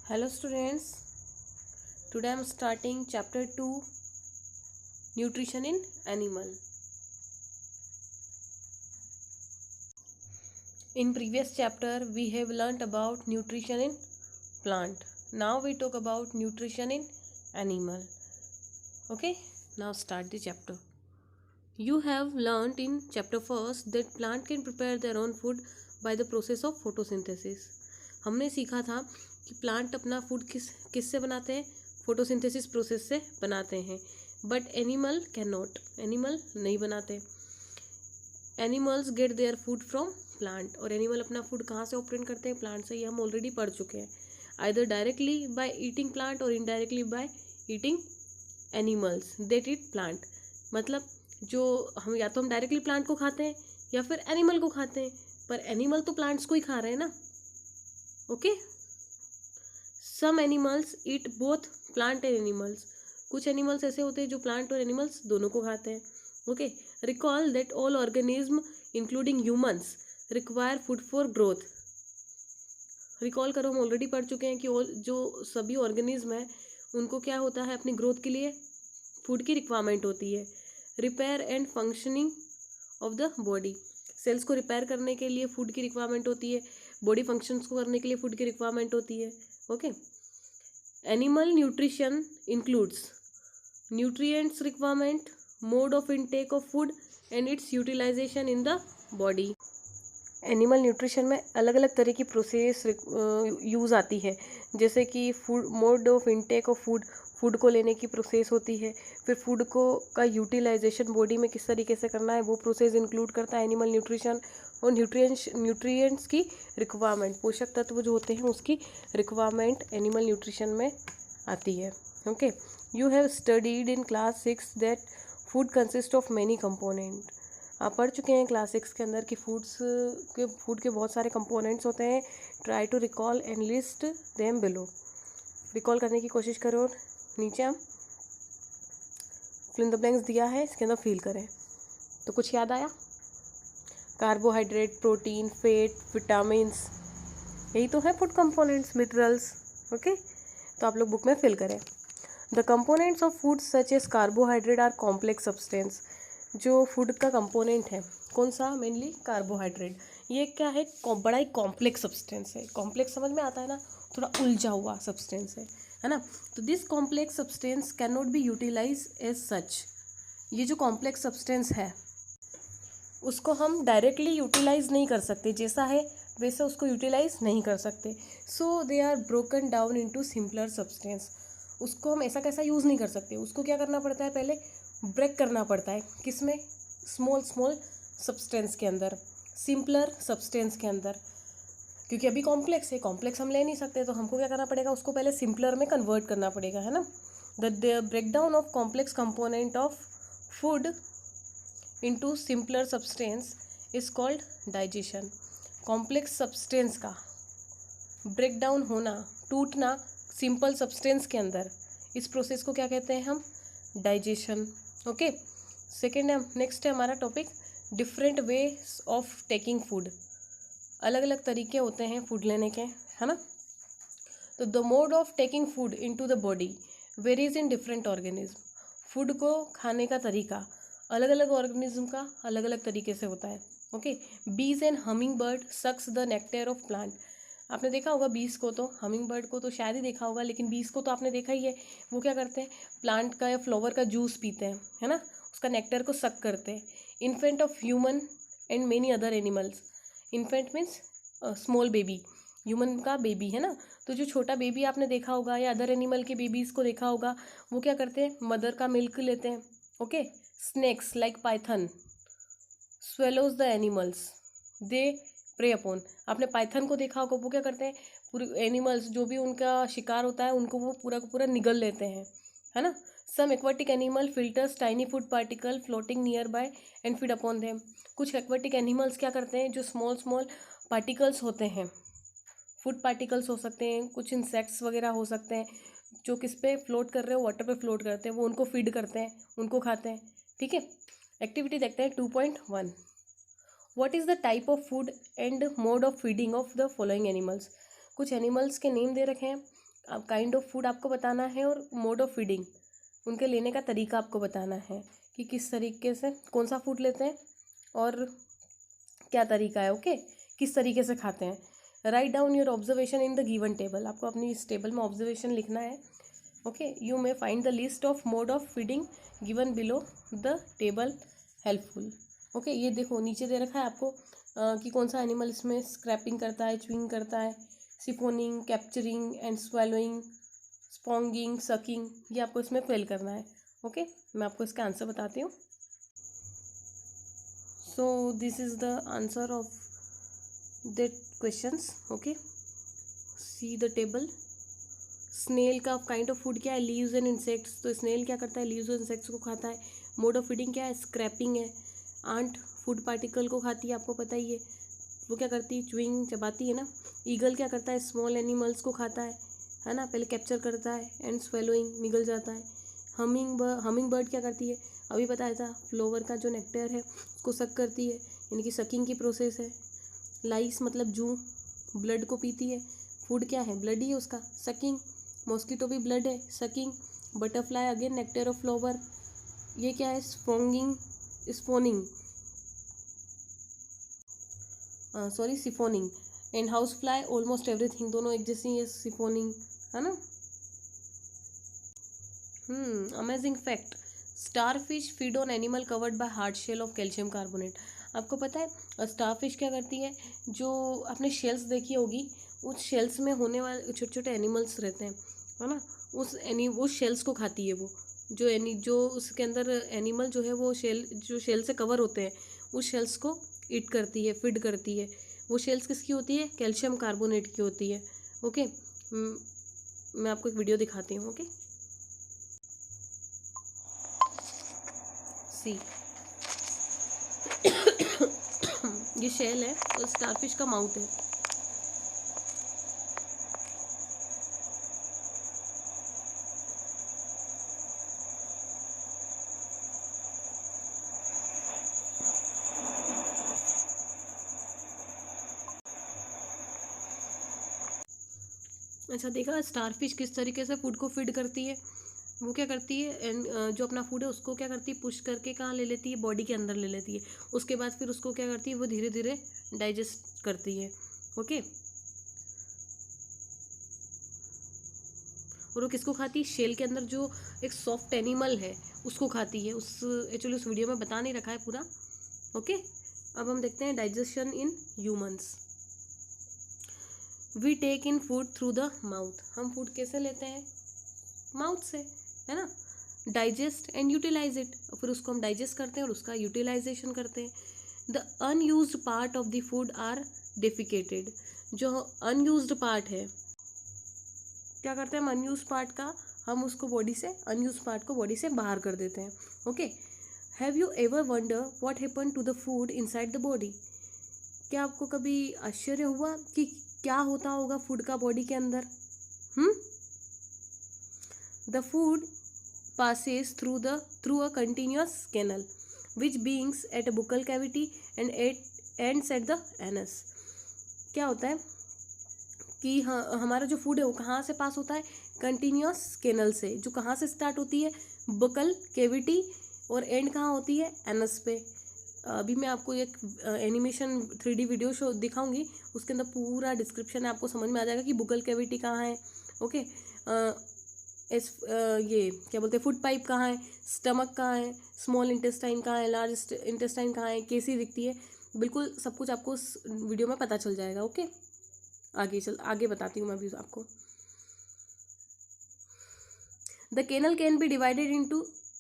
Hello students, today I am starting chapter 2 Nutrition in Animal. In previous chapter we have learnt about nutrition in plant. Now we talk about nutrition in animal. Okay, now start the chapter. You have learnt in chapter first that plant can prepare their own food by the process of photosynthesis. हमने सीखा था कि plant अपना food किससे बनाते हैं, photosynthesis process से बनाते हैं. But animal can not, animal नहीं बनाते. Animals gate their food from plant. और एनिमल अपना फूड कहाँ से ऑब्टेन करते हैं? प्लांट से. ये हम ऑलरेडी पढ़ चुके हैं. Either directly by eating plant और indirectly by eating animals that eat plant. मतलब जो या तो हम डायरेक्टली प्लांट को खाते हैं या फिर एनिमल को खाते हैं, पर एनिमल तो प्लांट्स को ही खा रहे हैं ना. Okay, some animals eat both plant and animals. कुछ एनिमल्स ऐसे होते हैं जो प्लांट और एनिमल्स दोनों को खाते हैं. Okay, recall that all organism including humans require food for growth. Recall करो, हम ऑलरेडी पढ़ चुके हैं कि जो सभी ऑर्गेनिज्म है उनको क्या होता है, अपनी ग्रोथ के लिए फूड की रिक्वायरमेंट होती है. Repair and functioning of the body. Cells को रिपेयर करने के लिए फूड की रिक्वायरमेंट होती है. बॉडी फंक्शंस को करने के लिए फूड की रिक्वायरमेंट होती है. Okay, animal nutrition includes nutrients requirement, mode of intake of food and its utilization in the body. Animal nutrition में अलग अलग तरह की प्रोसेस यूज़ आती है. जैसे कि food, mode of intake of food, food को लेने की प्रोसेस होती है. फिर फूड को का यूटिलाइजेशन बॉडी में किस तरीके से करना है वो प्रोसेस इंक्लूड करता है एनिमल न्यूट्रिशन. और न्यूट्रिएंट्स की रिक्वायरमेंट, पोषक तत्व जो होते हैं उसकी रिक्वायरमेंट एनिमल न्यूट्रिशन में आती है. Okay, you have studied in class 6 that food consist of many component. आप पढ़ चुके हैं क्लास 6 के अंदर कि फूड के बहुत सारे कंपोनेंट्स होते हैं. Try to recall and list them below. Recall करने की कोशिश करो और नीचे हम फिल इन द ब्लैंक्स दिया है, इसके अंदर फील करें. तो कुछ याद आया? कार्बोहाइड्रेट, प्रोटीन, फैट, विटामिन्स, यही तो है फूड कंपोनेंट्स, मिनरल्स. ओके, तो आप लोग बुक में फिल करें. The components of food such as carbohydrate are complex substance. जो फूड का कंपोनेंट है कौन सा? Mainly carbohydrate. ये क्या है? बड़ा ही कॉम्प्लेक्स सब्सटेंस है. कॉम्प्लेक्स समझ में आता है ना, थोड़ा उलझा हुआ सब्सटेंस है ना. तो this complex substance can not be utilize as such. ये जो कॉम्प्लेक्स सब्सटेंस है उसको हम डायरेक्टली यूटिलाइज नहीं कर सकते, जैसा है वैसे उसको यूटिलाइज नहीं कर सकते. So they are broken down into simpler substance. उसको हम ऐसा कैसा यूज़ नहीं कर सकते, उसको क्या करना पड़ता है, पहले ब्रेक करना पड़ता है. किसमें? स्मॉल सब्सटेंस के अंदर, सिंपलर सब्सटेंस के अंदर. क्योंकि अभी कॉम्प्लेक्स है, कॉम्प्लेक्स हम ले नहीं सकते, तो हमको क्या करना पड़ेगा, उसको पहले सिंपलर में कन्वर्ट करना पड़ेगा, है ना. The breakdown of complex component of food into simpler substance is called digestion. Complex substance का ब्रेकडाउन होना, टूटना सिंपल सब्सटेंस के अंदर, इस प्रोसेस को क्या कहते हैं हम? डाइजेशन. ओके, सेकेंड है, नेक्स्ट है हमारा topic different ways of taking food. अलग अलग तरीके होते हैं फूड लेने के, है ना. तो the mode of taking food into the body varies in different organism. Food को खाने का तरीका अलग अलग ऑर्गेनिज्म का अलग अलग तरीके से होता है. Okay, bees and humming bird sucks the nectar of plant. आपने देखा होगा बीज को, तो हमिंग बर्ड को तो शायद ही देखा होगा, लेकिन बीज को तो आपने देखा ही है. वो क्या करते हैं, प्लांट का या फ्लावर का जूस पीते हैं, है ना, उसका नेक्टर को सक करते हैं. Infant of human and many other animals. Infant means small baby, human का बेबी, है ना. तो जो छोटा बेबी आपने देखा होगा या अदर एनिमल के बेबीज़ को देखा होगा, वो क्या करते हैं, मदर का मिल्क लेते हैं. Okay, snakes like python swallows the animals they prey upon. आपने पाइथन को देखा होगा, वो क्या करते हैं, पूरे एनिमल्स जो भी उनका शिकार होता है उनको वो पूरा का पूरा निगल लेते हैं, है ना. Some aquatic animal filters tiny food particle floating nearby and feed upon them. कुछ एक्वाटिक एनिमल्स क्या करते हैं, जो स्मॉल पार्टिकल्स होते हैं, फूड पार्टिकल्स हो सकते हैं, कुछ इंसेक्ट्स वगैरह हो सकते हैं, जो किस पे फ्लोट कर रहे हो, वाटर पे फ्लोट करते हैं, वो उनको फीड करते हैं, उनको खाते हैं. ठीक है, एक्टिविटी देखते हैं 2.1. What is the type of food and mode of feeding of the following animals. कुछ एनिमल्स के नेम दे रखे हैं अब काइंड ऑफ फूड आपको बताना है और मोड ऑफ फीडिंग, उनके लेने का तरीका आपको बताना है कि किस तरीके से कौन सा फूड लेते हैं और क्या तरीका है। ओके, किस तरीके से खाते हैं। Write down your observation in the given table, आपको अपनी इस टेबल में ऑब्जर्वेशन लिखना है। Okay, you may find the list of mode of feeding given below the table helpful. Okay, ये देखो नीचे दे रखा है आपको कि कौन सा एनिमल इसमें स्क्रैपिंग करता है, च्यूइंग करता है, siphoning, capturing and swallowing, spawning, sucking, ये आपको इसमें फिल करना है। ओके, मैं आपको इसका आंसर बताती हूँ। So this is the answer of the questions. Okay, see the table. Snail का काइंड ऑफ फूड क्या है, लीव्स एंड इंसेक्ट्स, तो स्नेल क्या करता है, लीव्स और इंसेक्ट्स को खाता है। मोड ऑफ फीडिंग क्या है, स्क्रैपिंग है। आंट फूड पार्टिकल को खाती है, आपको पता ही है, वो क्या करती है, च्युइंग, चबाती है ना। ईगल क्या करता है, स्मॉल एनिमल्स को खाता है ना, पहले कैप्चर करता है, एंड स्वेलोइंग, निगल जाता है। हमिंग बर्ड क्या करती है, अभी बताया था, फ्लावर का जो नेक्टर है उसको सक करती है, यानी कि सकिंग की प्रोसेस है। लाइस मतलब जू, ब्लड को पीती है, फूड क्या है, ब्लड ही है उसका, सकिंग। मॉस्किटो भी ब्लड है, sucking. Butterfly again nectar of flower, ये क्या है, sponging, sponging, sorry siphoning. And house fly almost everything, दोनों एक जैसी है, सिफोनिंग, है ना। Amazing fact, starfish feed on animal covered by hard shell of calcium carbonate. आपको पता है स्टारफिश क्या करती है, जो आपने शेल्स देखी होगी, उस शेल्स में होने वाले छोटे छोटे एनिमल्स रहते हैं, है ना, वो शेल्स को खाती है। वो जो उसके अंदर एनिमल जो है वो जो शेल से कवर होते हैं, उस शेल्स को ईट करती है, फीड करती है। वो शेल्स किसकी होती है, कैल्शियम कार्बोनेट की होती है। ओके, मैं आपको एक वीडियो दिखाती हूँ। ओके, सी ये शेल है और स्टारफिश का माउथ है। अच्छा, देखा स्टारफिश किस तरीके से फूड को फीड करती है। वो क्या करती है, जो अपना फूड है उसको क्या करती है, पुश करके कहाँ ले लेती है, बॉडी के अंदर ले लेती है। उसके बाद फिर उसको क्या करती है, वो धीरे धीरे डाइजेस्ट करती है। ओके, और वो किसको खाती है, शेल के अंदर जो एक सॉफ्ट एनिमल है उसको खाती है। एक्चुअली उस वीडियो में बता नहीं रखा है पूरा। ओके, अब हम देखते हैं digestion in humans. We take in food through the mouth, हम फूड कैसे लेते हैं, माउथ से, है ना। डाइजेस्ट एंड यूटिलाइज इट, फिर उसको हम डाइजेस्ट करते हैं और उसका यूटिलाइजेशन करते हैं। The unused part of the food are defecated, जो अनयूज्ड पार्ट है, क्या करते हैं हम, अनयूज पार्ट का हम उसको बॉडी से, अनयूज पार्ट को बॉडी से बाहर कर देते हैं। Okay, have you ever wonder what happen to the food inside the body, क्या आपको कभी आश्चर्य हुआ कि क्या होता होगा फूड का बॉडी के अंदर। The food passes through a continuous canal which begins at a buccal cavity and ends at the anus। क्या होता है कि हमारा जो फूड है वो कहाँ से पास होता है, कंटिन्यूस कैनल से, जो कहाँ से स्टार्ट होती है, बकल कैविटी, और एंड कहाँ होती है, एनस पे। अभी मैं आपको एक एनिमेशन 3D वीडियो शो दिखाऊंगी, उसके अंदर पूरा डिस्क्रिप्शन है, आपको समझ में आ जाएगा कि बुकल कैविटी कहाँ है। ओके, ये क्या बोलते हैं, फूड पाइप कहाँ है, स्टमक कहाँ है, स्मॉल इंटेस्टाइन कहाँ है, लार्ज इंटेस्टाइन कहाँ है, कैसी दिखती है, बिल्कुल सब कुछ आपको उस वीडियो में पता चल जाएगा। ओके, आगे बताती हूँ मैं भी आपको। The canal can be divided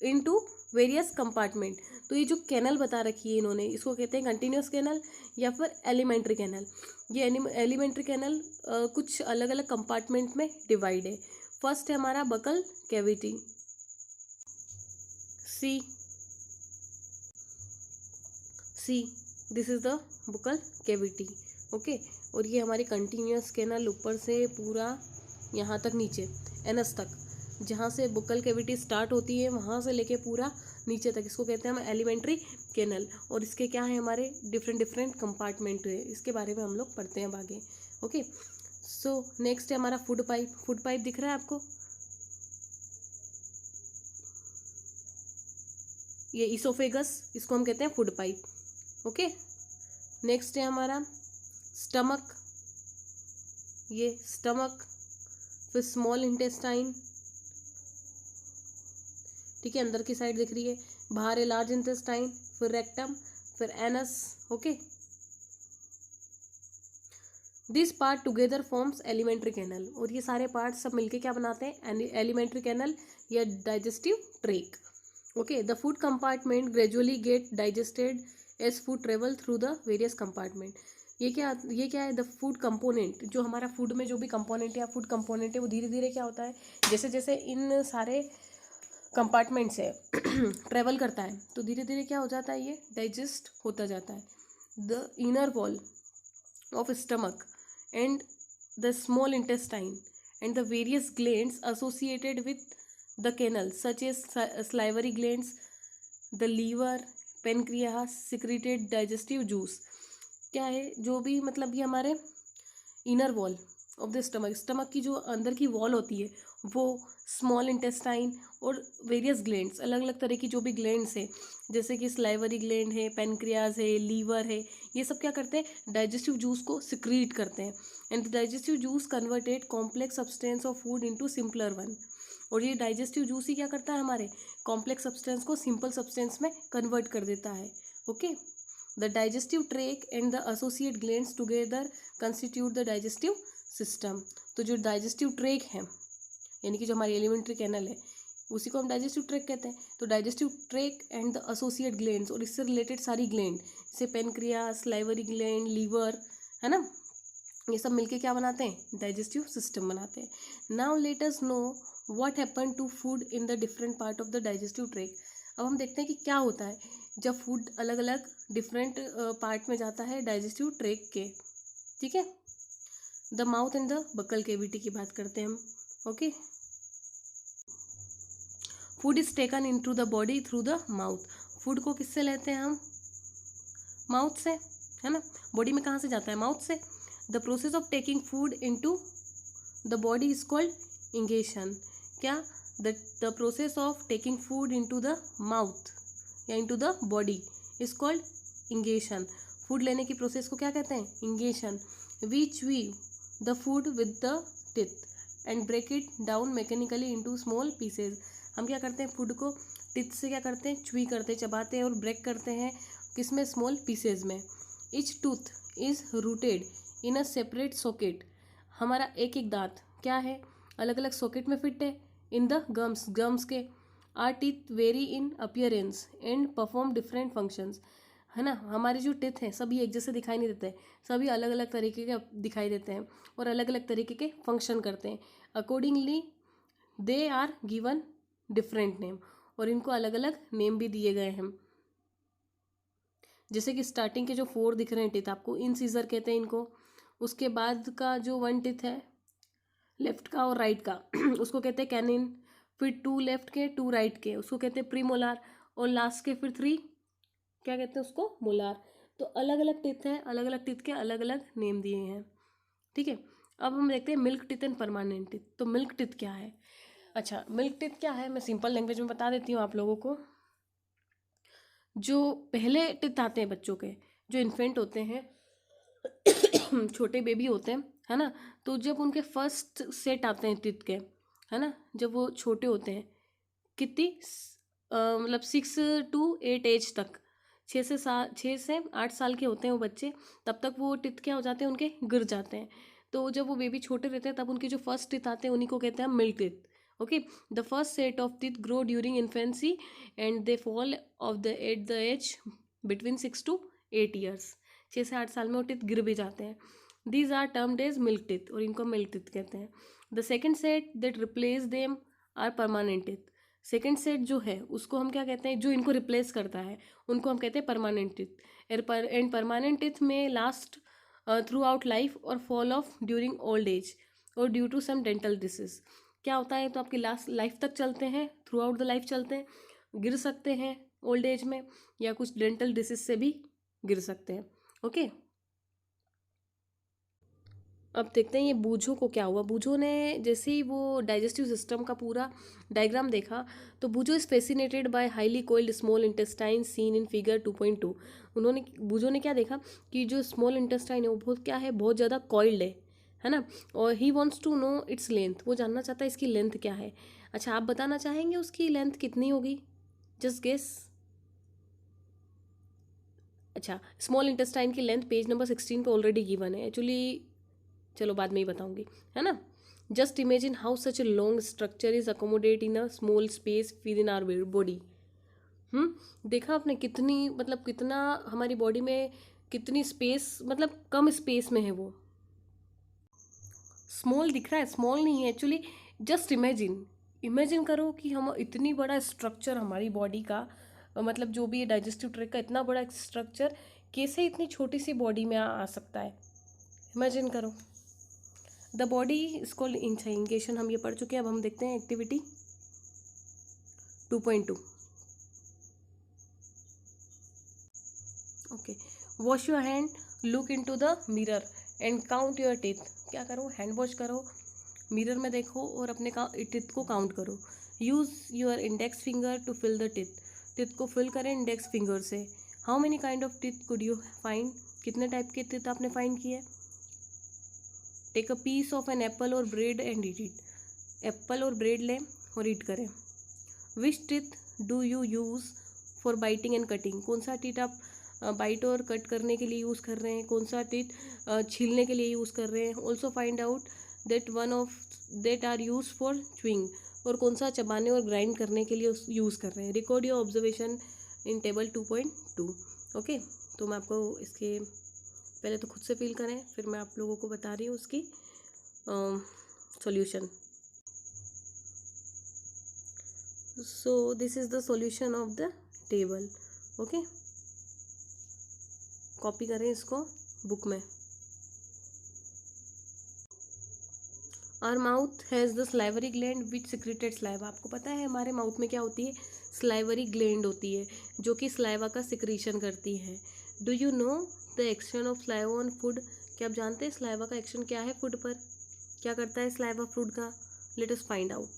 into various compartment, तो ये जो कैनल बता रखी है इन्होंने, इसको कहते हैं कंटिन्यूस कैनल या फिर एलिमेंट्री कैनल। ये एलिमेंट्री कैनल कुछ अलग अलग कंपार्टमेंट में डिवाइड है। फर्स्ट है हमारा buccal cavity, see this is the buccal cavity. Okay, और ये हमारी कंटिन्यूस कैनल ऊपर से पूरा यहाँ तक नीचे एनस तक, जहाँ से बुक्कल कैविटी स्टार्ट होती है वहाँ से लेके पूरा नीचे तक, इसको कहते हैं हम एलिमेंट्री कैनल। और इसके क्या है, हमारे डिफरेंट कंपार्टमेंट है, इसके बारे में हम लोग पढ़ते हैं अब आगे। ओके, सो नेक्स्ट है हमारा फूड पाइप। फूड पाइप दिख रहा है आपको, ये इसोफेगस, इसको हम कहते हैं फूड पाइप। ओके, नेक्स्ट है हमारा स्टमक, ये स्टमक, फिर स्मॉल इंटेस्टाइन, ठीक है, अंदर की साइड दिख रही है, बाहर है लार्ज इंटेस्टाइन, फिर रेक्टम, फिर anus. Okay, this part together forms alimentary canal, और ये सारे पार्ट सब मिलके क्या बनाते हैं, एलिमेंट्री कैनल या digestive tract. Okay, the food compartment gradually get digested as food travel through the various compartment. ये क्या है, द फूड कंपोनेंट, जो हमारा फूड में जो भी कंपोनेंट या फूड कंपोनेंट है वो धीरे धीरे क्या होता है, जैसे जैसे इन सारे कंपार्टमेंट से ट्रेवल करता है तो धीरे धीरे क्या हो जाता है, ये डाइजेस्ट होता जाता है। The inner wall of stomach and the small intestine and the various glands associated with the canal such as salivary glands, the liver, pancreas secreted digestive juice। क्या है, जो भी मतलब ये हमारे inner wall of the stomach, stomach की जो अंदर की वॉल होती है वो स्मॉल इंटेस्टाइन और वेरियस ग्लैंड्स, अलग अलग तरह की जो भी ग्लैंड्स है, जैसे कि स्लाइवरी ग्लैंड है, पेनक्रियाज है, लीवर है, ये सब क्या करते हैं, डाइजेस्टिव जूस को सिक्रीट करते हैं। And digestive juice converted complex substance of food into simpler one. और ये डाइजेस्टिव जूस ही क्या करता है, हमारे कॉम्प्लेक्स सब्सटेंस को सिंपल सब्सटेंस में कन्वर्ट कर देता है। Okay, the digestive track and the associate glands together constitute the digestive system. तो जो डाइजेस्टिव ट्रैक है, यानी कि जो हमारी एलिमेंट्री कैनल है, उसी को हम डाइजेस्टिव ट्रैक कहते हैं। तो digestive track and the associate glands, और इससे रिलेटेड सारी ग्लैंड, जैसे पेनक्रियास, स्लाइवरी ग्लैंड, लीवर, है ना, ये सब मिलके क्या बनाते हैं, डाइजेस्टिव सिस्टम बनाते हैं। Now let us know what happen to food in the different part of the digestive tract. अब हम देखते हैं कि क्या होता है जब फूड अलग अलग डिफरेंट पार्ट में जाता है डाइजेस्टिव ट्रैक के। ठीक है, the mouth and the buccal cavity की बात करते हैं हम। Okay, food is taken in to the body through the mouth. Food को किससे लेते हैं हम, माउथ से, है ना, बॉडी में कहाँ से जाता है, माउथ से। The process of taking food in to the body is called ingestion. क्या, the process of taking food in to the mouth या in to the body is called ingestion. Food लेने की प्रोसेस को क्या कहते हैं, ingestion. We chew the food with the teeth and break it down mechanically into small pieces. हम क्या करते हैं, फूड को टिथ से क्या करते हैं, च्वी करते हैं, चबाते हैं और ब्रेक करते हैं, किसमें, स्मॉल पीसेज में। Each tooth is rooted in a separate socket. हमारा एक एक दांत क्या है, अलग अलग सॉकेट में फिट है। इन द गम्स, गम्स के। Are teeth very in appearance and perform different functions. है ना, हमारे जो टिथ हैं सभी एक जैसे दिखाई नहीं देते, सभी अलग अलग तरीके के दिखाई देते हैं और अलग अलग तरीके के फंक्शन करते हैं। Accordingly they are given different name, और इनको अलग अलग नेम भी दिए गए हैं। जैसे कि स्टार्टिंग के जो 4 दिख रहे हैं टिथ आपको, इनसीजर कहते हैं इनको। उसके बाद का जो 1 टिथ है लेफ्ट का और राइट का उसको कहते हैं कैनिन। फिर 2 लेफ्ट के 2 राइट के उसको कहते हैं प्रीमोलार, और लास्ट के फिर 3 क्या कहते हैं उसको, मोलार। तो अलग अलग टिथ हैं, अलग अलग टिथ के अलग अलग नेम दिए हैं। ठीक है, अब हम देखते हैं milk teeth and permanent teeth. तो मिल्क टिथ क्या है, अच्छा मिल्क टिथ क्या है, मैं सिंपल लैंग्वेज में बता देती हूँ आप लोगों को। जो पहले टिथ आते हैं बच्चों के, जो इन्फेंट होते हैं छोटे बेबी होते हैं, है ना, तो जब उनके फर्स्ट सेट आते हैं टिथ के, है ना, जब वो छोटे होते हैं, कितनी मतलब 6 to 8 एज तक, 6 से 8 साल के होते हैं वो बच्चे, तब तक वो टिथ क्या हो जाते हैं, उनके गिर जाते हैं। तो जब वो बेबी छोटे रहते हैं तब उनके जो फर्स्ट टिथ आते हैं उन्हीं को कहते हैं milk teeth. Okay, the first set of teeth grow during infancy and they fall off the at the age between 6 to 8 years. 6 से 8 साल में वो टिथ गिर भी जाते हैं। These are termed as milk teeth, और इनको मिल्क टिथ कहते हैं। The second set that replace them are permanent teeth. Second set जो है उसको हम क्या कहते हैं, जो इनको रिप्लेस करता है उनको हम कहते हैं permanent teeth. And permanent teeth में लास्ट थ्रू आउट लाइफ और fall off during old age और due to some dental disease. क्या होता है, तो आपकी लास्ट लाइफ तक चलते हैं, थ्रू आउट द लाइफ चलते हैं, गिर सकते हैं ओल्ड एज में, या कुछ डेंटल डिसीज से भी गिर सकते हैं। ओके, अब देखते हैं ये बूझो को क्या हुआ। बूझो ने जैसे ही वो डाइजेस्टिव सिस्टम का पूरा डायग्राम देखा तो Boojho is fascinated by highly coiled small intestine seen in figure 2.2। उन्होंने बूझो ने क्या देखा कि जो स्मॉल इंटेस्टाइन है वो बहुत क्या है, बहुत ज़्यादा कॉइल्ड है ना। और he wants to know its length, वो जानना चाहता है इसकी लेंथ क्या है। अच्छा, आप बताना चाहेंगे उसकी लेंथ कितनी होगी, जस्ट गेस। अच्छा, स्मॉल इंटेस्टाइन की लेंथ पेज नंबर 16 पे ऑलरेडी गिवन है एक्चुअली, चलो बाद में ही बताऊंगी, है ना। Just imagine how such a long structure is accommodate in a small space within our body. देखा आपने कितनी, मतलब कितना हमारी बॉडी में कितनी स्पेस, मतलब कम स्पेस में है वो। स्मॉल दिख रहा है, स्मॉल नहीं है एक्चुअली। जस्ट इमेजिन, इमेजिन करो कि हम इतनी बड़ा स्ट्रक्चर हमारी बॉडी का, मतलब जो भी डाइजेस्टिव ट्रैक्ट का इतना बड़ा स्ट्रक्चर कैसे इतनी छोटी सी बॉडी में आ सकता है, इमेजिन करो। द बॉडी इज कॉल्ड इंसाइंगेशन, हम ये पढ़ चुके हैं। अब हम देखते हैं activity 2.2। Okay, wash your hand, look into the mirror and count your teeth. क्या करो, हैंड वॉश करो, मिरर में देखो और अपने टीथ को काउंट करो। Use your index finger to fill the teeth, teeth को फिल करें इंडेक्स फिंगर से। How many kind of teeth could you find, कितने टाइप के टीथ आपने फाइंड किए। Take a piece of an apple और bread and eat it, apple और bread लें और ईट करें। Which teeth do you use for biting and cutting, कौन सा टीथ आप बाइट और कट करने के लिए यूज़ कर रहे हैं, कौन सा टीथ छीलने के लिए यूज़ कर रहे हैं। Also find out that one of that are use for chewing, और कौन सा चबाने और ग्राइंड करने के लिए यूज़ कर रहे हैं। Record your observation in table 2.2। Okay, तो मैं आपको इसके पहले तो खुद से फील करें, फिर मैं आप लोगों को बता रही हूँ उसकी solution. So this is the solution of the table. Okay, copy करें इसको बुक में। Our mouth has the salivary gland which secreted saliva, आपको पता है हमारे माउथ में क्या होती है, स्लाइवरी ग्लैंड होती है जो कि स्लाइवा का सिक्रीशन करती है। Do you know the action of saliva on food, क्या आप जानते हैं स्लाइवा का एक्शन क्या है फूड पर, क्या करता है स्लाइवा फूड का। Let us find out.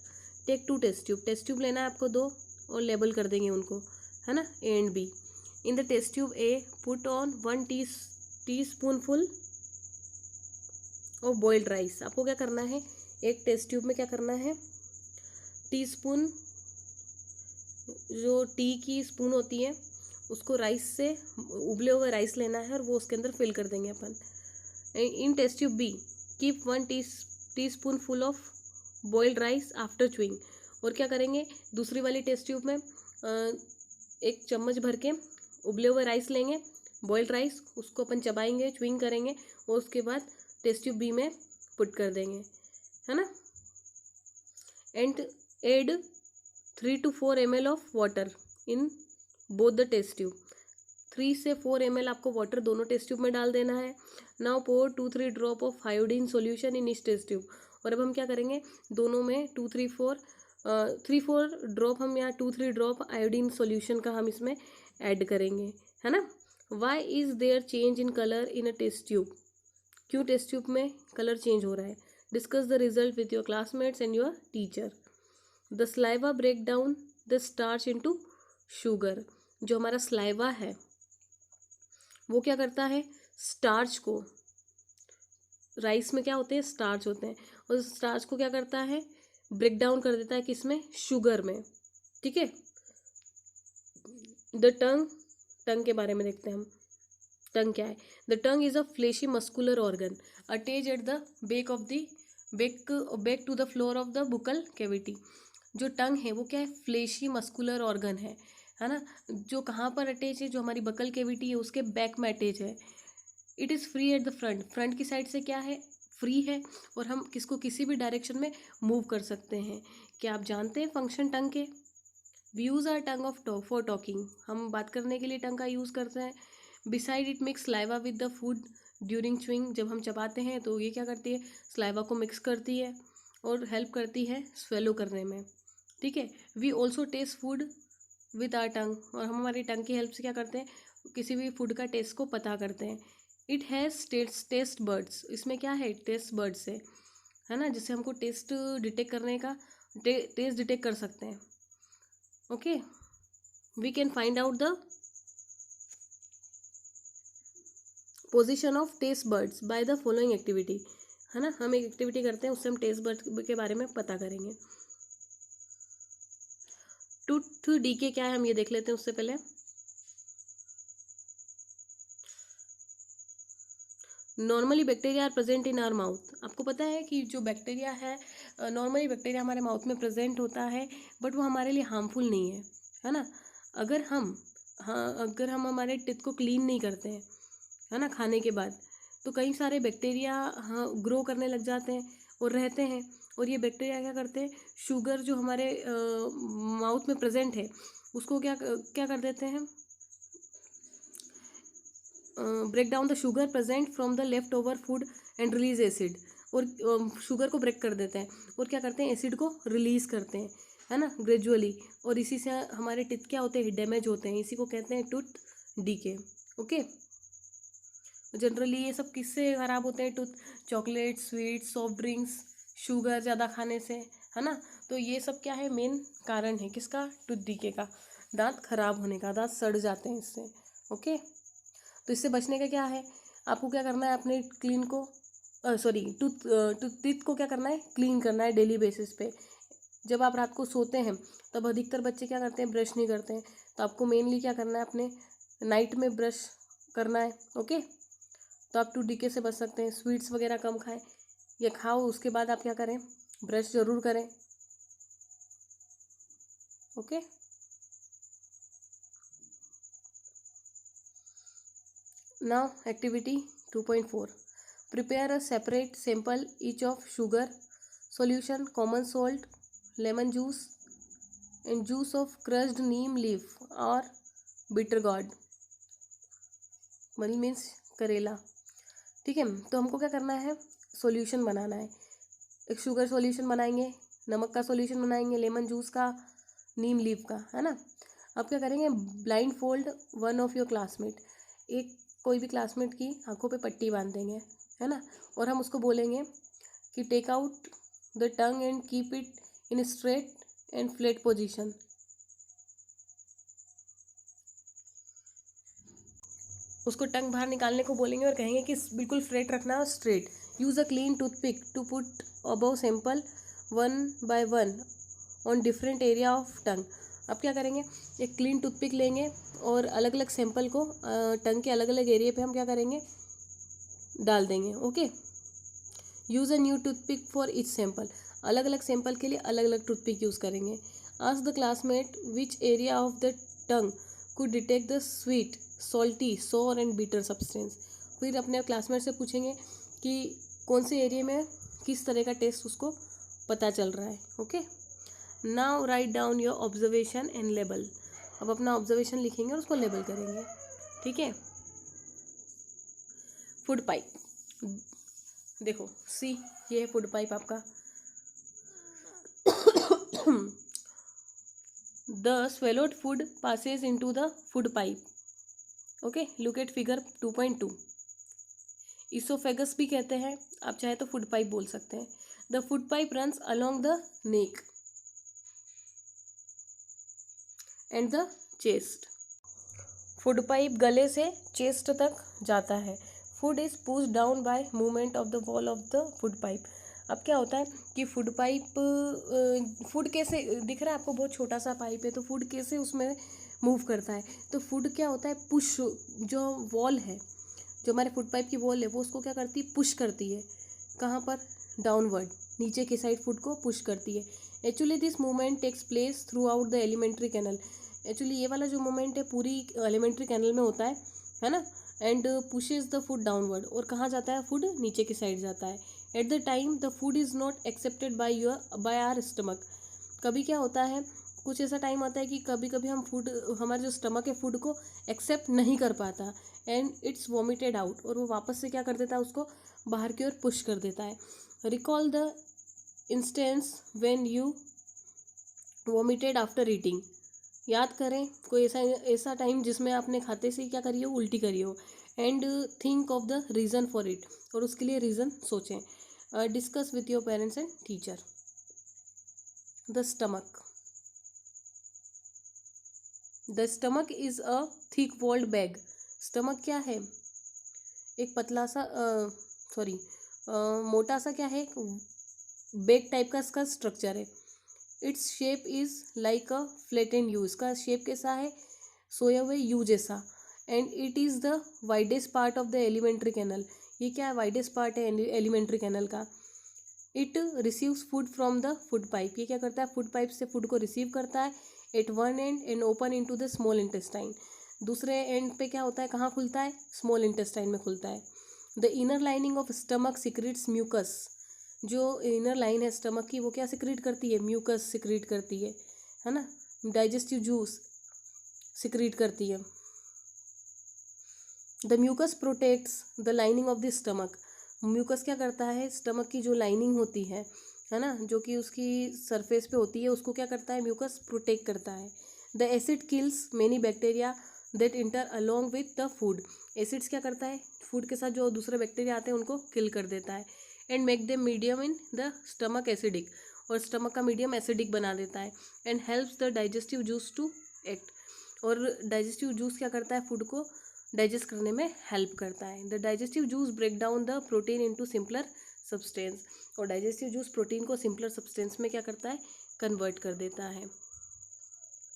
Take 2 test tube, test tube लेना है आपको 2 और लेबल कर देंगे उनको, है ना, A and B. In the test tube A put on 1 teaspoonful of boiled rice. आपको क्या करना है, एक टेस्ट ट्यूब में क्या करना है, टीस्पून, जो टी की स्पून होती है उसको राइस से, उबले हुए राइस लेना है और वो उसके अंदर फिल कर देंगे अपन। In test tube B keep 1 teaspoon full of boiled rice after chewing, और क्या करेंगे दूसरी वाली टेस्ट ट्यूब में 1 चम्मच भर के उबले हुए राइस लेंगे, बॉइल्ड राइस, उसको अपन चबाएंगे, च्यूइंग करेंगे और उसके बाद टेस्ट ट्यूब बी में पुट कर देंगे, है ना। And add 3 to 4 ml of water in both the test tube, 3 से 4 ml आपको वाटर दोनों टेस्ट ट्यूब में डाल देना है। Now pour 2-3 drop of iodine solution in each test tube, और अब हम क्या करेंगे दोनों में 3-4 ड्रॉप, हम यहाँ 2-3 ड्रॉप आयोडीन सॉल्यूशन का हम इसमें ऐड करेंगे, है ना। Why is there change in colour in a test tube, क्यों टेस्ट ट्यूब में कलर चेंज हो रहा है। Discuss the result with your classmates and your teacher. The saliva break down the starch into sugar, जो हमारा saliva है वो क्या करता है, स्टार्च को, राइस में क्या होते हैं स्टार्च होते हैं, और स्टार्च को क्या करता है, ब्रेक डाउन कर देता है किसमें, शुगर में, ठीक है। द टंग, टंग के बारे में देखते हैं हम, टंग क्या है। The tongue is a fleshy muscular organ attach at the back of the back to the floor of the buccal cavity. जो टंग है वो क्या है, फ्लेशी मस्कुलर ऑर्गन है ना, जो कहाँ पर अटैच है, जो हमारी बकल कैविटी है उसके बैक में अटैच है। It is free at the front, front की साइड से क्या है, फ्री है, और हम किसको किसी भी डायरेक्शन में मूव कर सकते हैं। क्या आप जानते हैं फंक्शन टंग के। We use our tongue of for talking, हम बात करने के लिए टंग का यूज़ करते हैं। Beside it mix saliva with the food during chewing, जब हम चबाते हैं तो ये क्या करती है, स्लाइवा को मिक्स करती है और हेल्प करती है स्वेलो करने में, ठीक है। We also taste food with our tongue, और हम हमारी टंग की हेल्प से क्या करते हैं, किसी भी फूड का टेस्ट को पता करते हैं। इट हैज़ टेस्ट बर्ड्स, इसमें क्या है, टेस्ट बर्ड्स है ना, जिससे हमको टेस्ट डिटेक्ट करने का टेस्ट डिटेक्ट कर सकते हैं. Okay, we can find out the position of taste buds by the following activity, है ना. हम एक एक्टिविटी करते हैं, उससे हम टेस्ट बर्ड के बारे में पता करेंगे. टूथ डीके क्या है हम ये देख लेते हैं उससे पहले. Normally bacteria are present in our mouth. आपको पता है कि जो बैक्टीरिया है, नॉर्मली बैक्टीरिया हमारे माउथ में प्रेजेंट होता है, बट वो हमारे लिए हार्मफुल नहीं है ना. अगर हम हमारे टीथ को क्लीन नहीं करते हैं, है ना, खाने के बाद, तो कई सारे बैक्टीरिया ग्रो करने लग जाते हैं और रहते हैं. और ये बैक्टीरिया क्या करते हैं, शुगर जो हमारे माउथ में प्रेजेंट है उसको क्या क्या कर देते हैं, break down the sugar present from the left over food and release acid. और शुगर को ब्रेक कर देते हैं और क्या करते हैं, एसिड को रिलीज करते हैं, है ना, ग्रेजुअली. और इसी से हमारे टीथ क्या होते हैं, डैमेज होते हैं. इसी को कहते हैं टूथ डीके. ओके, जनरली ये सब किससे ख़राब होते हैं, tooth, chocolate, sweets, soft drinks, sugar ज़्यादा खाने से, है ना. तो ये सब क्या है, मेन कारण है किसका, टूथ डीके का, दांत खराब होने का, दांत सड़ जाते हैं इससे. ओके, तो इससे बचने का क्या है, आपको क्या करना है, अपने क्लीन को टीथ को क्या करना है, क्लीन करना है डेली बेसिस पे. जब आप रात को सोते हैं तब अधिकतर बच्चे क्या करते हैं, ब्रश नहीं करते हैं. तो आपको मेनली क्या करना है, अपने नाइट में ब्रश करना है. ओके, तो आप टूथ डीके से बच सकते हैं. स्वीट्स वगैरह कम खाएं या खाओ, उसके बाद आप क्या करें, ब्रश ज़रूर करें. Okay, now activity 2.4. Prepare a separate sample each of sugar solution, common salt, lemon juice and juice of crushed neem leaf or bitter gourd. Money means करेला. ठीक है, तो हमको क्या करना है, सॉल्यूशन बनाना है. एक शुगर सॉल्यूशन बनाएंगे, नमक का सॉल्यूशन बनाएंगे, लेमन जूस का, नीम लीफ का, है ना. अब क्या करेंगे, blind fold one of your classmate. एक कोई भी क्लासमेट की आंखों पे पट्टी बांध देंगे, है ना. और हम उसको बोलेंगे कि take out the tongue and keep it in straight and flat position. उसको टंग बाहर निकालने को बोलेंगे और कहेंगे कि बिल्कुल फ्लैट रखना और straight. Use a clean toothpick to put above sample one by one on different area of tongue. अब क्या करेंगे, एक क्लीन टूथपिक लेंगे और अलग अलग सैंपल को टंग के अलग अलग एरिया पे हम क्या करेंगे, डाल देंगे. Okay, use a new toothpick for each sample. अलग अलग सैंपल के लिए अलग अलग टूथपिक यूज़ करेंगे. Ask the classmate which area of the tongue could detect the sweet, salty, सोर एंड बिटर सब्सटेंस. फिर अपने क्लासमेट से पूछेंगे कि कौन से एरिया में किस तरह का टेस्ट उसको पता चल रहा है. Okay, now write down your observation and label. अब अपना ऑब्जर्वेशन लिखेंगे और उसको लेबल करेंगे. ठीक है, फूड पाइप. देखो सी, ये है फूड पाइप आपका. The swallowed food passes into the food pipe. Okay, look at figure 2.2. Oesophagus भी कहते हैं, आप चाहे तो फूड पाइप बोल सकते हैं. The food pipe runs along the neck and the chest. Food pipe गले से चेस्ट तक जाता है. Food is push down by movement of the wall of the food pipe. अब क्या होता है कि फूड पाइप, फूड कैसे दिख रहा है आपको, बहुत छोटा सा पाइप है, तो फूड कैसे उसमें मूव करता है. तो फूड क्या होता है, पुश, जो वॉल है, जो हमारे फूड पाइप की वॉल है, वो उसको क्या करती है, पुश करती है. कहाँ पर, डाउनवर्ड, नीचे की साइड फूड को पुश करती है. Actually this movement takes place throughout the alimentary canal. Actually ये वाला जो मोमेंट है पूरी एलिमेंट्री कैनल में होता है ना. And pushes the food downward. और कहाँ जाता है, फूड नीचे की साइड जाता है. At the time the food is not accepted by our stomach. कभी क्या होता है, कुछ ऐसा टाइम आता है कि कभी कभी हम फूड, हमारा जो स्टमक है फूड को एक्सेप्ट नहीं कर पाता, एंड इट्स वॉमिटेड आउट. और वो वापस से क्या कर देता है, उसको बाहर की ओर पुश कर देता है. Recall the instance when you vomited after eating. याद करें कोई ऐसा टाइम जिसमें आपने खाते से क्या करी हो, उल्टी करी हो. And think of the reason for it, और उसके लिए रीज़न सोचें. Discuss with your parents and teacher. The stomach. The stomach is a thick walled bag. Stomach क्या है? एक पतला सा सॉरी मोटा सा क्या है, बैग टाइप का इसका स्ट्रक्चर है. Its shape is like a flattened U. इसका शेप कैसा है? सोया हुए यू जैसा. And it is the widest part of the alimentary canal. ये क्या है? वाइडेस्ट पार्ट है एलिमेंट्री कैनल का. It receives food from the food pipe. ये क्या करता है? फूड पाइप से फूड को रिसीव करता है. At one end end open into the small intestine. दूसरे एंड पे क्या होता है? कहाँ खुलता है? स्मॉल इंटेस्टाइन में खुलता है. The inner lining of stomach secretes mucus. जो इनर लाइन है स्टमक की वो क्या सिक्रीट करती है? म्यूकस सिक्रीट करती है ना. डाइजेस्टिव जूस सिक्रीट करती है. The mucus protects the lining of the stomach. Mucus क्या करता है? स्टमक की जो लाइनिंग होती है ना, जो कि उसकी सरफेस पे होती है, उसको क्या करता है? म्यूकस प्रोटेक्ट करता है. The acid kills many bacteria that inter along with the food. Acids क्या करता है? फूड के साथ जो दूसरे बैक्टीरिया आते हैं उनको किल कर देता है. And make them medium in the stomach acidic. और स्टमक का मीडियम एसिडिक बना देता है. And helps the digestive juice to act. और डाइजेस्टिव जूस क्या करता है? फूड को डाइजेस्ट करने में हेल्प करता है. The digestive juice break down the protein into simpler substance. और डाइजेस्टिव जूस प्रोटीन को सिंपलर सब्सटेंस में क्या करता है? कन्वर्ट कर देता है.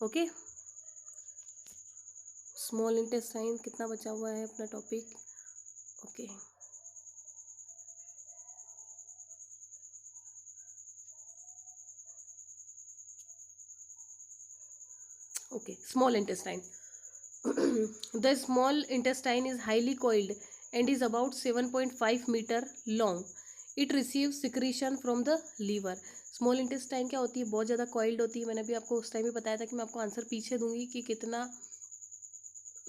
ओके. स्मॉल इंटेस्टाइन कितना बचा हुआ है अपना topic? Okay. Okay. Small intestine. The small intestine is highly coiled and is about 7.5 meter long. It receives secretion from the liver. Small intestine क्या होती है? बहुत ज़्यादा कॉइल्ड होती है. मैंने भी आपको उस टाइम भी बताया था कि मैं आपको आंसर पीछे दूंगी कि कितना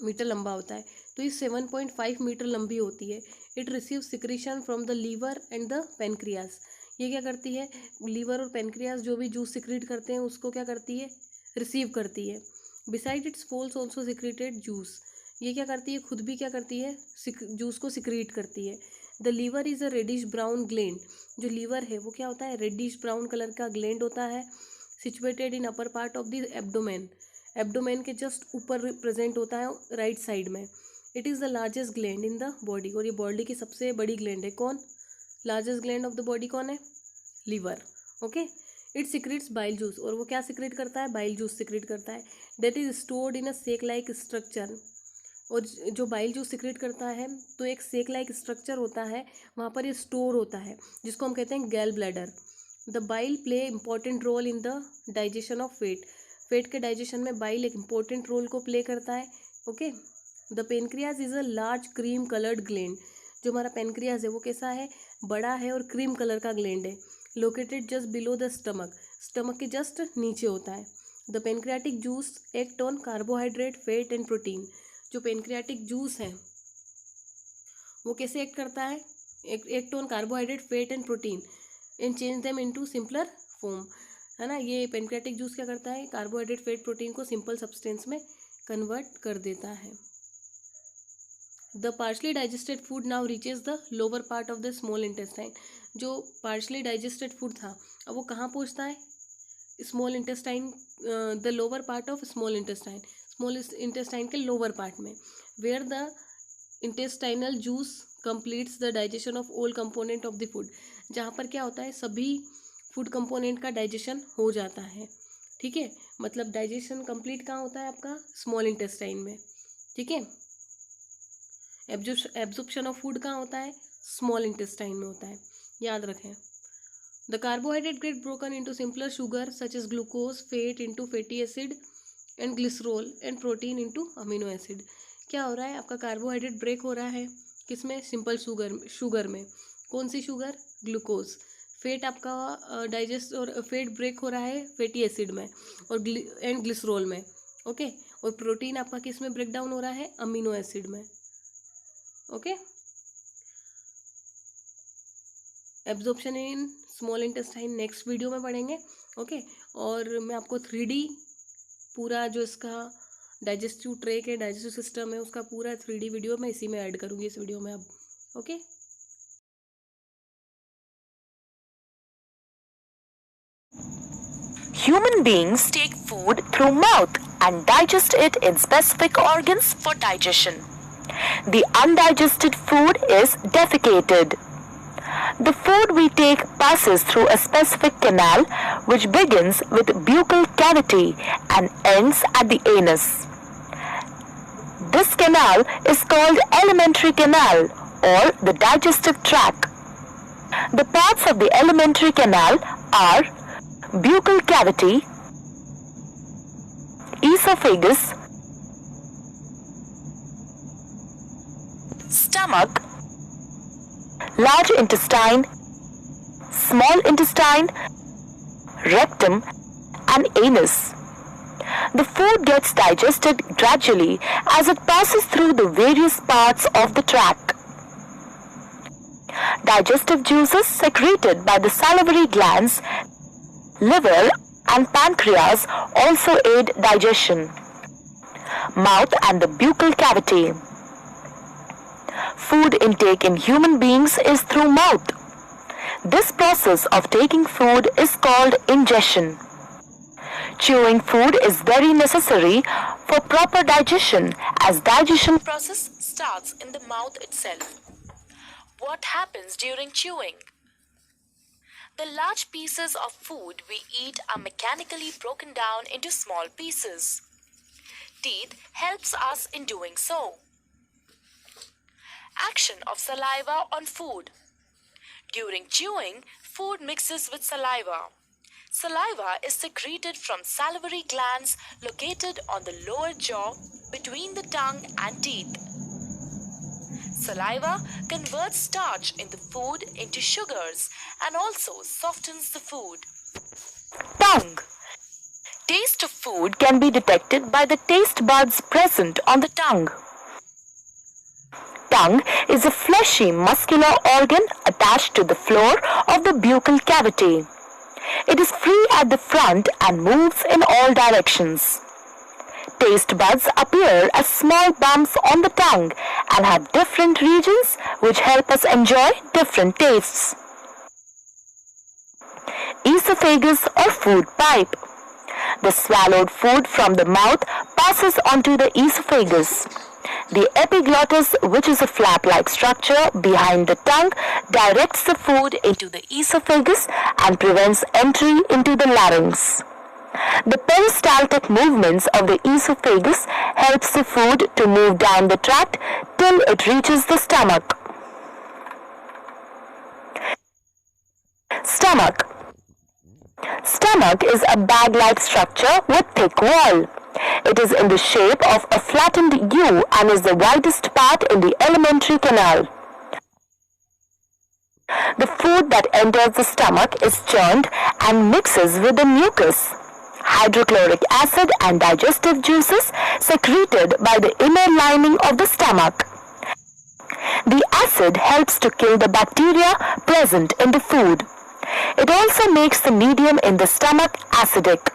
मीटर लंबा होता है. तो ये 7.5 मीटर लंबी होती है. It receive secretion from the liver and the pancreas. ये क्या करती है? लीवर और पेनक्रियास जो भी जूस सिक्रीट करते हैं उसको क्या करती है? रिसीव करती है. Beside its poles also secreted juice. ये क्या करती है? खुद भी क्या करती है? जूस को सिक्रीट करती है. The liver is a reddish brown gland. जो लीवर है वो क्या होता है? रेडिश ब्राउन कलर का ग्लैंड होता है. Situated in upper part of the abdomen. Abdomen के जस्ट ऊपर प्रेजेंट होता है राइट साइड में. It is the largest gland in the body. और ये बॉडी की सबसे बड़ी ग्लैंड है. कौन? Largest gland of the body कौन है? Liver. Okay. It secrets bile juice. और वो क्या सिक्रेट करता है? बाइल जूस सिक्रेट करता है. That is stored in a sac like structure. और जो बाइल जूस सिक्रेट करता है तो एक सेक लाइक स्ट्रक्चर होता है, वहाँ पर ये स्टोर होता है, जिसको हम कहते हैं gall bladder. The bile play important role in the digestion of fat. Fat के डाइजेशन में बाइल एक इंपॉर्टेंट रोल को प्ले करता है. Okay. The pancreas is a large cream coloured gland. जो हमारा पेनक्रियाज है वो कैसा है? बड़ा है और क्रीम कलर का ग्लैंड है. Located just below the stomach. Stomach के जस्ट नीचे होता है. The pancreatic juice act on carbohydrate fat and protein. जो पेनक्रियाटिक जूस है वो कैसे एक्ट करता है? Act on carbohydrate fat and protein and change them into simpler form. है ना. ये पेनक्रियाटिक जूस क्या करता है? कार्बोहाइड्रेट फैट प्रोटीन को सिंपल सब्सटेंस में कन्वर्ट कर देता है. The partially digested food now reaches the lower part of the small intestine. जो पार्शली डाइजेस्टेड फूड था अब वो कहाँ पहुँचता है? Small intestine. The lower part of small intestine. Small intestine के लोअर पार्ट में. Where the intestinal juice completes the digestion of all component of the food. जहाँ पर क्या होता है? सभी फूड कंपोनेंट का डाइजेशन हो जाता है. ठीक है. मतलब डाइजेशन कंप्लीट कहाँ होता है आपका? स्मॉल इंटेस्टाइन में. ठीक है. एब्जॉर्प्शन ऑफ फूड कहाँ होता है? स्मॉल इंटेस्टाइन में होता है. याद रखें. The carbohydrate get broken into simpler sugar such as glucose, fat into fatty acid and glycerol and protein into amino acid. क्या हो रहा है? आपका कार्बोहाइड्रेट ब्रेक हो रहा है किसमें? सिंपल शुगर में. कौन सी शुगर? ग्लूकोज. फैट आपका डाइजेस्ट और फैट ब्रेक हो रहा है फैटी एसिड में और एंड ग्लिसरोल में. ओके. और प्रोटीन आपका किस में ब्रेक डाउन हो रहा है? अमीनो एसिड में. Okay. Absorption in small intestine next video में पढ़ेंगे. ओके. और मैं आपको 3D पूरा जो इसका डाइजेस्टिव ट्रैक है, डाइजेस्टिव सिस्टम है, उसका पूरा 3D वीडियो मैं इसी में ऐड करूँगी इस वीडियो में अब। Okay. Human beings take food through mouth and digest it in specific organs for digestion. The undigested food is defecated. The food we take passes through a specific canal which begins with buccal cavity and ends at the anus. This canal is called alimentary canal or the digestive tract. The parts of the alimentary canal are buccal cavity, esophagus, stomach, large intestine, small intestine, rectum, and anus. The food gets digested gradually as it passes through the various parts of the tract. Digestive juices secreted by the salivary glands, liver, and pancreas also aid digestion. Mouth and the buccal cavity. Food intake in human beings is through mouth. This process of taking food is called ingestion. Chewing food is very necessary for proper digestion as digestion process starts in the mouth itself. What happens during chewing? The large pieces of food we eat are mechanically broken down into small pieces. Teeth helps us in doing so. Action of saliva on food. During chewing, food mixes with saliva. Saliva is secreted from salivary glands located on the lower jaw between the tongue and teeth. Saliva converts starch in the food into sugars and also softens the food. Tongue. Taste of food can be detected by the taste buds present on the tongue. Tongue is a fleshy muscular organ attached to the floor of the buccal cavity. It is free at the front and moves in all directions. Taste buds appear as small bumps on the tongue and have different regions which help us enjoy different tastes. Esophagus or food pipe. The swallowed food from the mouth passes onto the esophagus. The epiglottis, which is a flap-like structure behind the tongue, directs the food into the esophagus and prevents entry into the larynx. The peristaltic movements of the esophagus helps the food to move down the tract till it reaches the stomach. Stomach. Stomach is a bag-like structure with thick wall. It is in the shape of a flattened U and is the widest part in the alimentary canal. The food that enters the stomach is churned and mixes with the mucus, hydrochloric acid and digestive juices secreted by the inner lining of the stomach. The acid helps to kill the bacteria present in the food. It also makes the medium in the stomach acidic.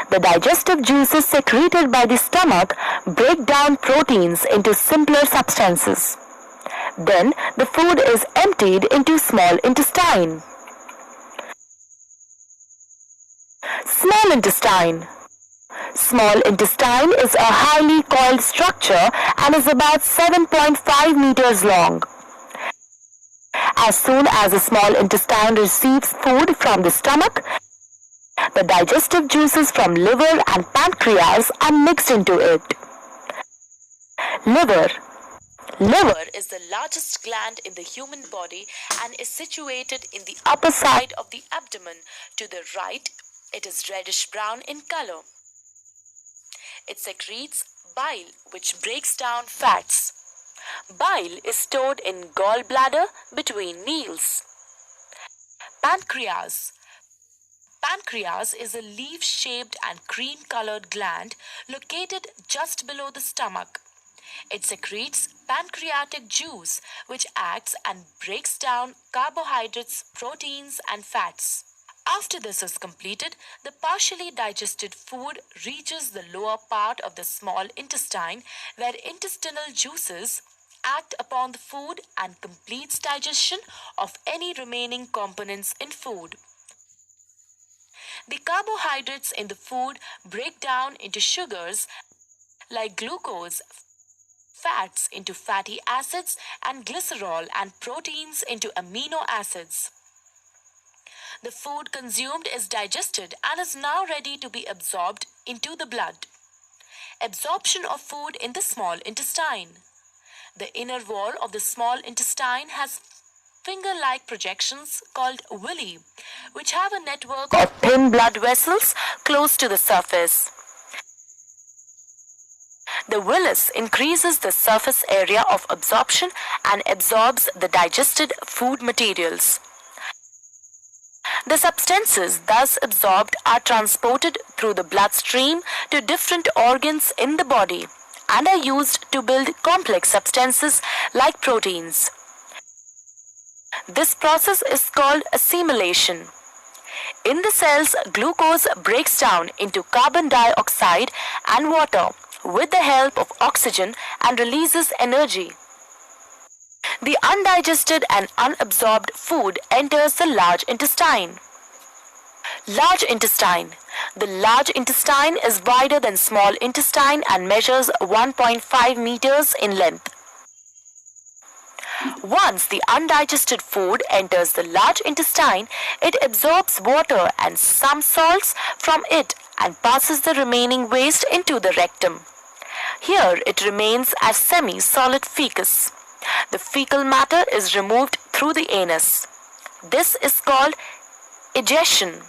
The digestive juices secreted by the stomach break down proteins into simpler substances. Then the food is emptied into small intestine. Small intestine. Small intestine is a highly coiled structure and is about 7.5 meters long. As soon as the small intestine receives food from the stomach, the digestive juices from liver and pancreas are mixed into it. Liver. Liver is the largest gland in the human body and is situated in the upper side of the abdomen. To the right, it is reddish-brown in color. It secretes bile, which breaks down fats. Bile is stored in gallbladder between meals. Pancreas. Pancreas is a leaf-shaped and cream-colored gland located just below the stomach. It secretes pancreatic juice, which acts and breaks down carbohydrates, proteins, and fats. After this is completed, the partially digested food reaches the lower part of the small intestine where intestinal juices act upon the food and completes digestion of any remaining components in food. The carbohydrates in the food break down into sugars like glucose, fats into fatty acids, and glycerol, and proteins into amino acids. The food consumed is digested and is now ready to be absorbed into the blood. Absorption of food in the small intestine. The inner wall of the small intestine has finger-like projections called villi, which have a network of thin blood vessels close to the surface. The villus increases the surface area of absorption and absorbs the digested food materials. The substances thus absorbed are transported through the bloodstream to different organs in the body and are used to build complex substances like proteins. This process is called assimilation. In the cells, glucose breaks down into carbon dioxide and water with the help of oxygen and releases energy. The undigested and unabsorbed food enters the large intestine. Large intestine. The large intestine is wider than small intestine and measures 1.5 meters in length. Once the undigested food enters the large intestine, it absorbs water and some salts from it and passes the remaining waste into the rectum. Here it remains as semi-solid fecus. The fecal matter is removed through the anus. This is called egestion.